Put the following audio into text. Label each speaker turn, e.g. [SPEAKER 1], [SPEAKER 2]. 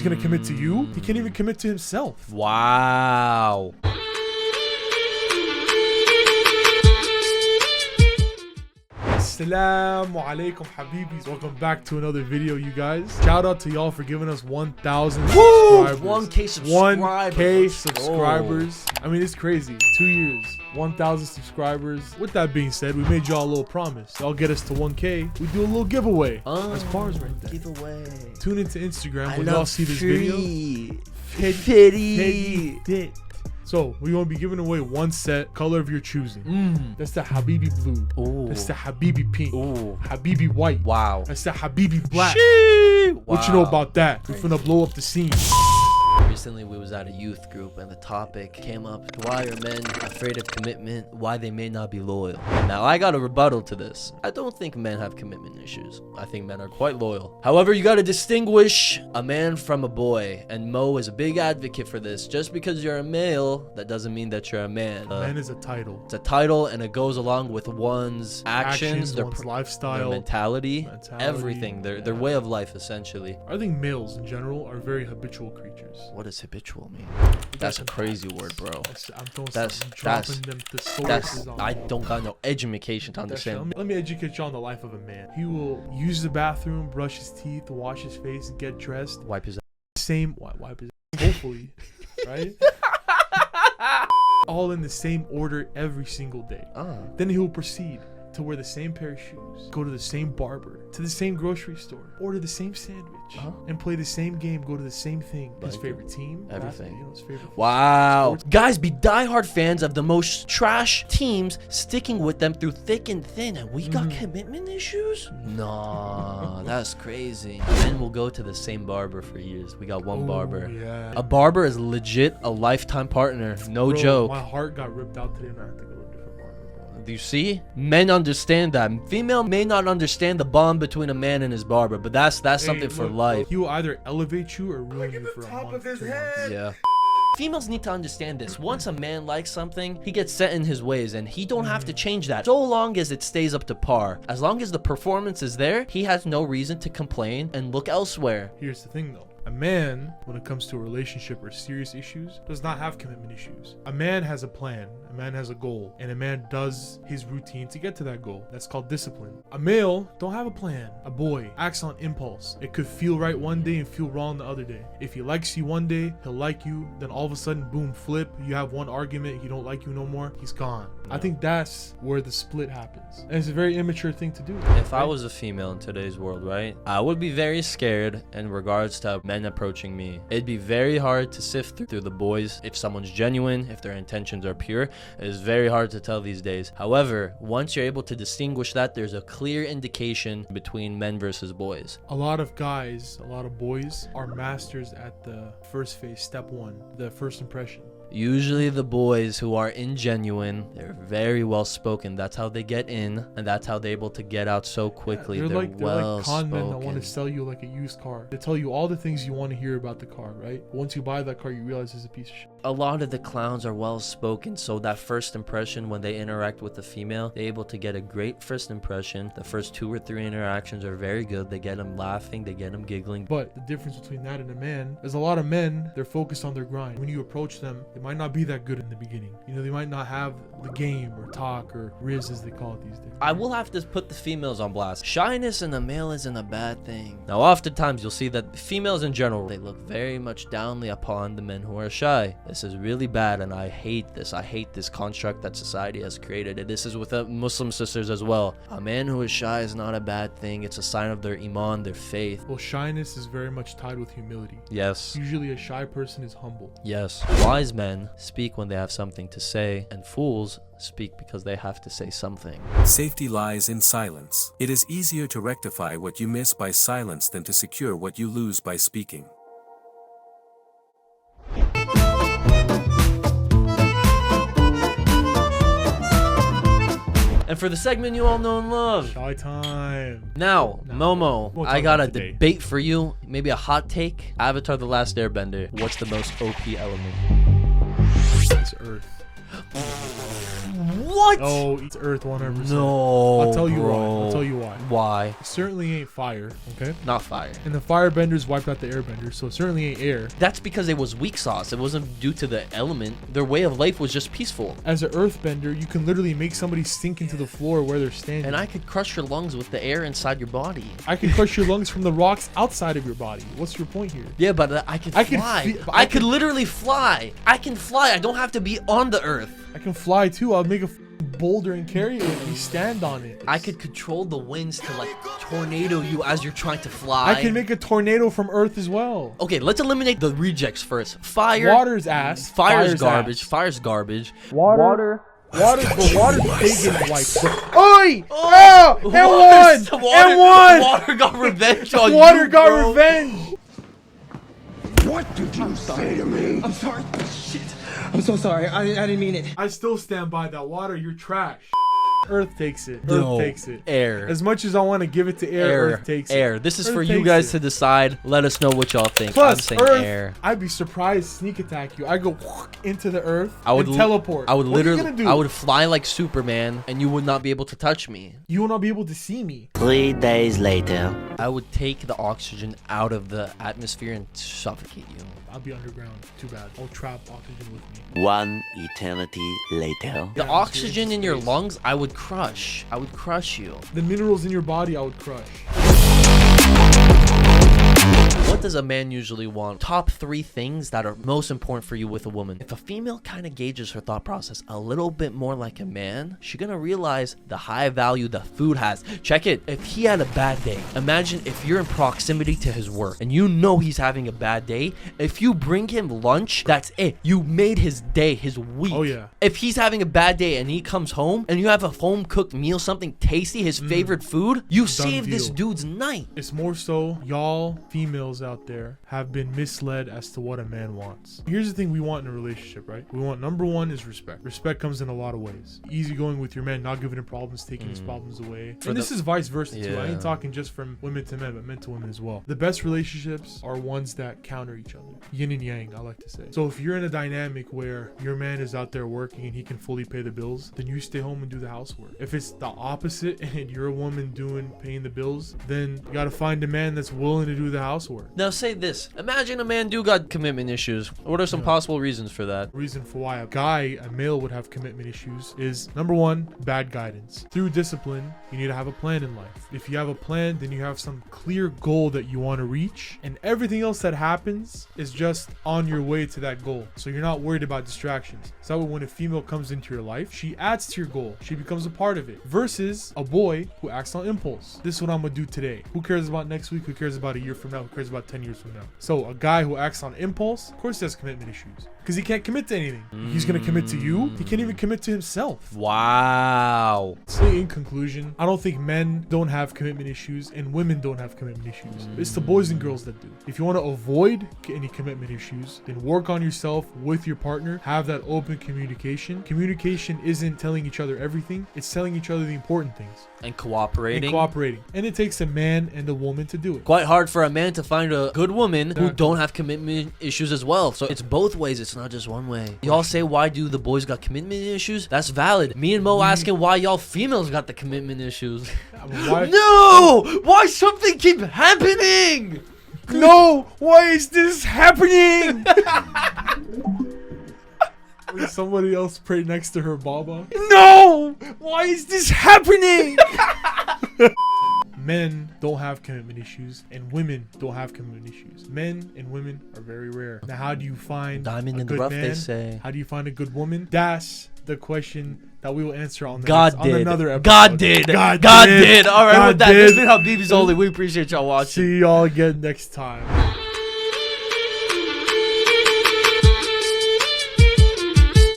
[SPEAKER 1] gonna commit to you. He can't even commit to himself.
[SPEAKER 2] Wow.
[SPEAKER 1] Assalamu alaikum Habibis. Welcome back to another video, you guys. Shout out to y'all for giving us 1,000 subscribers.
[SPEAKER 2] 1K subscribers.
[SPEAKER 1] 1K subscribers. I mean, it's crazy. 2 years, 1,000 subscribers. With that being said, we made y'all a little promise. Y'all get us to 1K, we do a little giveaway. That's bars right there.
[SPEAKER 2] Giveaway.
[SPEAKER 1] Tune into Instagram when y'all see this video.
[SPEAKER 2] Fitty.
[SPEAKER 1] So we won't be giving away one set, color of your choosing. That's the Habibi blue.
[SPEAKER 2] Ooh.
[SPEAKER 1] That's the Habibi pink.
[SPEAKER 2] Ooh.
[SPEAKER 1] Habibi white.
[SPEAKER 2] Wow.
[SPEAKER 1] That's the Habibi black.
[SPEAKER 2] Wow.
[SPEAKER 1] What you know about that? We're finna blow up the scene.
[SPEAKER 2] Recently, we was at a youth group and the topic came up: why are men afraid of commitment? Why they may not be loyal? Now, I got a rebuttal to this. I don't think men have commitment issues. I think men are quite loyal. However, you got to distinguish a man from a boy, and Mo is a big advocate for this. Just because you're a male, that doesn't mean that you're a man.
[SPEAKER 1] Man is a title.
[SPEAKER 2] It's a title, and it goes along with one's actions, their
[SPEAKER 1] one's lifestyle,
[SPEAKER 2] their mentality, everything, their way of life, essentially.
[SPEAKER 1] I think males in general are very habitual creatures.
[SPEAKER 2] What does habitual mean? That's a crazy word, bro. I don't got no education to understand.
[SPEAKER 1] Let me educate you on the life of a man. He will use the bathroom, brush his teeth, wash his face, get dressed,
[SPEAKER 2] Wipe his
[SPEAKER 1] wipe his hopefully, right? All in the same order every single day. Then he will proceed to wear the same pair of shoes, go to the same barber, to the same grocery store, order the same sandwich, and play the same game, go to the same thing. His favorite team,
[SPEAKER 2] everything.
[SPEAKER 1] his favorite
[SPEAKER 2] wow. Guys, be diehard fans of the most trash teams, sticking with them through thick and thin, and we got commitment issues? Nah, that's crazy. Men will go to the same barber for years. We got one barber.
[SPEAKER 1] Yeah.
[SPEAKER 2] A barber is legit a lifetime partner. No joke.
[SPEAKER 1] My heart got ripped out today and I have to go.
[SPEAKER 2] Do you see? Men understand that. Female may not understand the bond between a man and his barber, but that's something for life.
[SPEAKER 1] He will either elevate you or ruin you for a month, 2 months.
[SPEAKER 2] Yeah. Females need to understand this. Once a man likes something, he gets set in his ways, and he don't have to change that so long as it stays up to par. As long as the performance is there, he has no reason to complain and look elsewhere.
[SPEAKER 1] Here's the thing though. A man, when it comes to a relationship or serious issues, does not have commitment issues. A man has a plan, a man has a goal, and a man does his routine to get to that goal. That's called discipline. A male don't have a plan. A boy acts on impulse. It could feel right one day and feel wrong the other day. If he likes you one day, he'll like you, then all of a sudden, boom, flip, you have one argument, he don't like you no more, he's gone. I think that's where the split happens. And it's a very immature thing to do.
[SPEAKER 2] If I was a female in today's world, right, I would be very scared in regards to men approaching me. It'd be very hard to sift through the boys. If someone's genuine, if their intentions are pure, it is very hard to tell these days. However, once you're able to distinguish that, there's a clear indication between men versus boys.
[SPEAKER 1] A lot of guys, a lot of boys are masters at the first phase, step one, the first impression.
[SPEAKER 2] Usually the boys who are ingenuine, they're very well spoken. That's how they get in, and that's how they're able to get out so quickly.
[SPEAKER 1] They're like
[SPEAKER 2] well
[SPEAKER 1] con men that
[SPEAKER 2] spoken.
[SPEAKER 1] want to sell you like a used car. They tell you all the things you want to hear about the car, right? But once you buy that car, you realize it's a piece of shit.
[SPEAKER 2] A lot of the clowns are well spoken, so that first impression when they interact with the female, they're able to get a great first impression. The first 2 or 3 interactions are very good. They get them laughing, they get them giggling.
[SPEAKER 1] But the difference between that and a man is a lot of men, they're focused on their grind. When you approach them, they might not be that good in the beginning. You know, they might not have the game or talk or riz as they call it these days.
[SPEAKER 2] I will have to put the females on blast. Shyness in a male isn't a bad thing. Now, oftentimes you'll see that females in general, they look very much downly upon the men who are shy. This is really bad, and I hate this. I hate this construct that society has created. And this is with Muslim sisters as well. A man who is shy is not a bad thing. It's a sign of their iman, their faith.
[SPEAKER 1] Well, shyness is very much tied with humility.
[SPEAKER 2] Yes.
[SPEAKER 1] Usually a shy person is humble.
[SPEAKER 2] Yes. Wise men speak when they have something to say, and fools speak because they have to say something.
[SPEAKER 3] Safety lies in silence. It is easier to rectify what you miss by silence than to secure what you lose by speaking.
[SPEAKER 2] And for the segment you all know and love,
[SPEAKER 1] Shy time.
[SPEAKER 2] Now, Momo,
[SPEAKER 1] We'll
[SPEAKER 2] I
[SPEAKER 1] talk
[SPEAKER 2] got a
[SPEAKER 1] about today.
[SPEAKER 2] debate for you. Maybe a hot take. Avatar: The Last Airbender. What's the most OP element?
[SPEAKER 1] It's Earth.
[SPEAKER 2] What? What?
[SPEAKER 1] Oh, it's Earth 100%.
[SPEAKER 2] No,
[SPEAKER 1] I'll tell you
[SPEAKER 2] bro.
[SPEAKER 1] why. I'll tell you why.
[SPEAKER 2] Why?
[SPEAKER 1] It certainly ain't fire, okay?
[SPEAKER 2] Not fire.
[SPEAKER 1] And the firebenders wiped out the airbenders, so it certainly ain't air.
[SPEAKER 2] That's because it was weak sauce. It wasn't due to the element. Their way of life was just peaceful.
[SPEAKER 1] As an earthbender, you can literally make somebody sink into the floor where they're standing.
[SPEAKER 2] And I could crush your lungs with the air inside your body.
[SPEAKER 1] I can crush your lungs from the rocks outside of your body. What's your point here?
[SPEAKER 2] Yeah, but I could fly. I could literally fly. I can fly. I don't have to be on the earth.
[SPEAKER 1] I can fly too. I'll make a boulder and carry it and you stand on it.
[SPEAKER 2] I could control the winds to like tornado you as you're trying to fly.
[SPEAKER 1] I can make a tornado from Earth as well.
[SPEAKER 2] Okay, let's eliminate the rejects first. Fire.
[SPEAKER 1] Water's ass.
[SPEAKER 2] Fire's garbage.
[SPEAKER 1] Ass.
[SPEAKER 2] Fire's garbage.
[SPEAKER 1] Water's pagan wipes. Oi! Oh! And one! And one!
[SPEAKER 2] Water got revenge on you,
[SPEAKER 1] Water got
[SPEAKER 2] bro.
[SPEAKER 1] revenge!
[SPEAKER 4] What did you say to me? I'm sorry. Shit. I'm so sorry. I didn't mean it.
[SPEAKER 1] I still stand by that. Water, you're trash. Earth takes it.
[SPEAKER 2] No,
[SPEAKER 1] Earth takes it.
[SPEAKER 2] Air.
[SPEAKER 1] As much as I want to give it to air, Earth takes it.
[SPEAKER 2] Air. This is
[SPEAKER 1] Earth
[SPEAKER 2] for you
[SPEAKER 1] takes
[SPEAKER 2] guys
[SPEAKER 1] it.
[SPEAKER 2] to decide. Let us know what y'all think. I'm
[SPEAKER 1] Plus,
[SPEAKER 2] saying
[SPEAKER 1] Earth,
[SPEAKER 2] air.
[SPEAKER 1] I'd be surprised sneak attack you. I go into the Earth
[SPEAKER 2] I would
[SPEAKER 1] and teleport.
[SPEAKER 2] I would
[SPEAKER 1] What are you
[SPEAKER 2] literally.
[SPEAKER 1] gonna do?
[SPEAKER 2] I would fly like Superman, and you would not be able to touch me.
[SPEAKER 1] You will not be able to see me.
[SPEAKER 5] 3 days later.
[SPEAKER 2] I would take the oxygen out of the atmosphere and suffocate you.
[SPEAKER 1] I'll be underground. Too bad. I'll trap oxygen with me.
[SPEAKER 5] 1 eternity later.
[SPEAKER 2] The
[SPEAKER 1] Yeah,
[SPEAKER 2] oxygen in your
[SPEAKER 1] space.
[SPEAKER 2] lungs, I would crush. I would crush you.
[SPEAKER 1] The minerals in your body, I would crush.
[SPEAKER 2] What does a man usually want? Top 3 things that are most important for you with a woman. If a female kind of gauges her thought process a little bit more like a man, she's gonna realize the high value the food has. Check it. If he had a bad day, imagine if you're in proximity to his work and you know he's having a bad day. If you bring him lunch, that's it. You made his day, his week.
[SPEAKER 1] Oh, yeah.
[SPEAKER 2] If he's having a bad day and he comes home and you have a home cooked meal, something tasty, his favorite food, you save this
[SPEAKER 1] deal.
[SPEAKER 2] dude's night.
[SPEAKER 1] It's more so y'all females out there have been misled as to what a man wants. Here's the thing we want in a relationship, right? We want, number one is respect. Respect comes in a lot of ways. Easy going with your man, not giving him problems, taking his problems away. And this is vice versa too. I
[SPEAKER 2] Yeah.
[SPEAKER 1] ain't talking just from women to men, but men to women as well. The best relationships are ones that counter each other. Yin and yang, I like to say. So if you're in a dynamic where your man is out there working and he can fully pay the bills, then you stay home and do the housework. If it's the opposite and you're a woman paying the bills, then you gotta find a man that's willing to do the housework.
[SPEAKER 2] Now say this. Imagine a man do got commitment issues. What are some possible reasons for that?
[SPEAKER 1] Reason for why a male would have commitment issues is, number one, bad guidance. Through discipline, you need to have a plan in life. If you have a plan, then you have some clear goal that you want to reach, and everything else that happens is just on your way to that goal. So you're not worried about distractions. So when a female comes into your life, she adds to your goal. She becomes a part of it. Versus a boy who acts on impulse. This is what I'm gonna do today. Who cares about next week? Who cares about a year from now? Who cares about 10 years from now? So a guy who acts on impulse, of course he has commitment issues. Because he can't commit to anything. He's gonna commit to you. He can't even commit to himself.
[SPEAKER 2] Wow.
[SPEAKER 1] So in conclusion, I don't think men don't have commitment issues and women don't have commitment issues. It's the boys and girls that do. If you want to avoid any commitment issues, then work on yourself with your partner. Have that open communication. Communication isn't telling each other everything. It's telling each other the important things.
[SPEAKER 2] And cooperating.
[SPEAKER 1] And it takes a man and a woman to do it.
[SPEAKER 2] Quite hard for a man to find a good woman who
[SPEAKER 1] Exactly.
[SPEAKER 2] don't have commitment issues as well. So it's both ways. It's not just one way. Y'all say, why do the boys got commitment issues? That's valid. Me and Mo asking why y'all females got the commitment issues.
[SPEAKER 1] Why-
[SPEAKER 2] No! Why something keep happening?
[SPEAKER 1] No! Why is this happening? Will somebody else pray next to her Baba? No! Why is this happening? Men don't have commitment issues and women don't have commitment issues. Men and women are very rare. Now, how do you find
[SPEAKER 2] Diamond
[SPEAKER 1] a
[SPEAKER 2] in the
[SPEAKER 1] good
[SPEAKER 2] rough,
[SPEAKER 1] man?
[SPEAKER 2] they say.
[SPEAKER 1] How do you find a good woman? That's the question that we will answer on the
[SPEAKER 2] God
[SPEAKER 1] next, on
[SPEAKER 2] did.
[SPEAKER 1] another episode.
[SPEAKER 2] God did. God did. All right,
[SPEAKER 1] God
[SPEAKER 2] with that, this has
[SPEAKER 1] did.
[SPEAKER 2] been Habibis only. We appreciate y'all watching.
[SPEAKER 1] See y'all again next time.